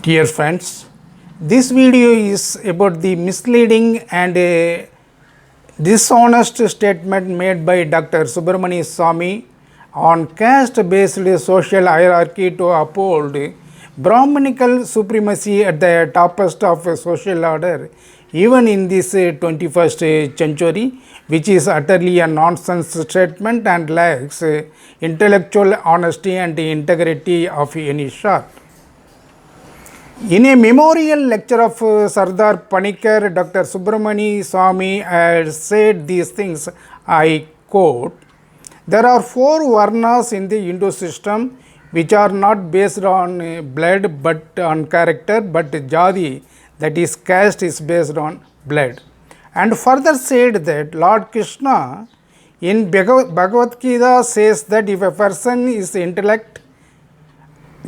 Dear friends, this video is about the misleading and dishonest statement made by Dr. Subramani Swami on caste-based social hierarchy to uphold Brahminical supremacy at the topmost of social order, even in this 21st century, which is utterly a nonsense statement and lacks intellectual honesty and integrity of any sort. In a memorial lecture of Sardar Panikkar, Dr. Subramani Swami had said these things, I quote, "There are 4 varnas in the Hindu system which are not based on blood but on character, but jadi, that is caste, is based on blood." And further said that Lord Krishna in Bhagavad Gita says that if a person is intellect,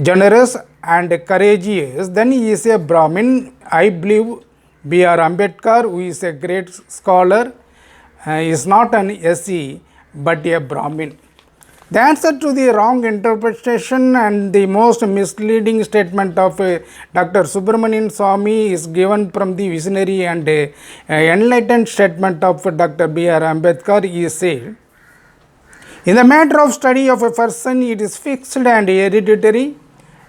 generous and courageous, then he is a Brahmin. I believe B.R.AMBEDKAR, who is a great scholar, is not an SC but a Brahmin. The answer to the wrong interpretation and the most misleading statement of Dr. Subramanian Swami is given from the visionary and enlightened statement of Dr. B.R.AMBEDKAR. He said, in the matter of study of a person, it is fixed and hereditary.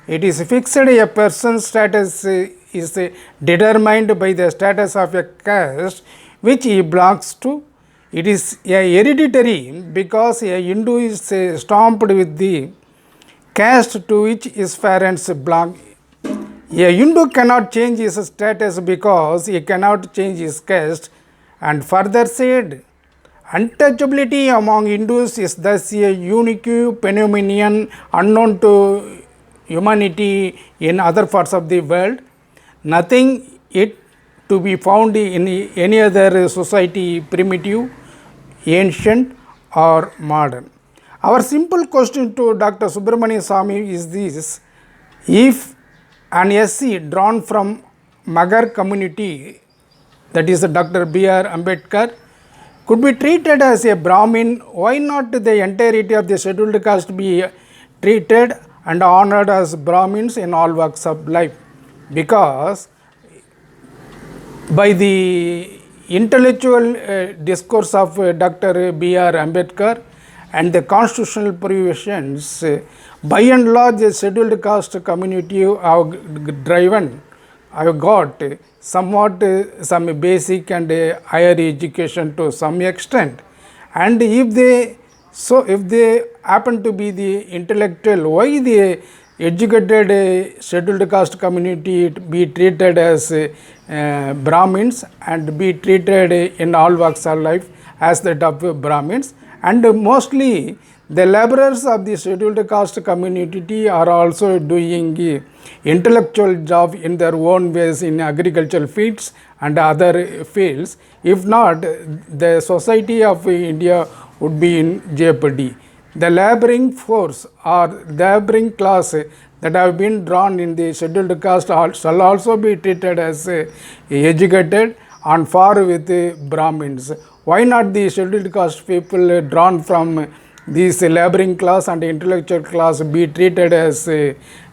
It is fixed. A person's status is determined by the status of a caste which he belongs to. It is hereditary because a Hindu is stamped with the caste to which his parents belong. A Hindu cannot change his status because he cannot change his caste. And further said, untouchability among Hindus is thus a unique phenomenon unknown to humanity in other parts of the world, nothing it to be found in any other society, primitive, ancient or modern. Our simple question to Dr. Subramani Swami is this: if an SC drawn from Magar community, that is Dr. B.R.AMBEDKAR, could be treated as a Brahmin, why not the entirety of the scheduled caste be treated and honored as Brahmins in all walks of life? Because by the intellectual discourse of Dr. B.R.AMBEDKAR and the constitutional provisions, by and large the scheduled caste community have got somewhat some basic and higher education to some extent, and if they happen to be the intellectual, why the educated scheduled caste community be treated as Brahmins and be treated in all walks of life as that of Brahmins? And mostly the laborers of the scheduled caste community are also doing intellectual job in their own ways in agricultural fields and other fields. If not, the society of India would be in jeopardy. The laboring force or laboring class that have been drawn in the scheduled caste shall also be treated as educated on par with Brahmins. Why not the scheduled caste people drawn from this laboring class and intellectual class be treated as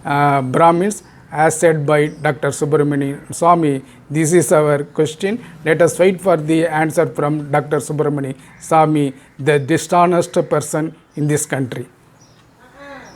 Brahmins, as said by Dr. Subramani Swami? This is our question. Let us wait for the answer from Dr. Subramani Swami, the dishonest person in this country.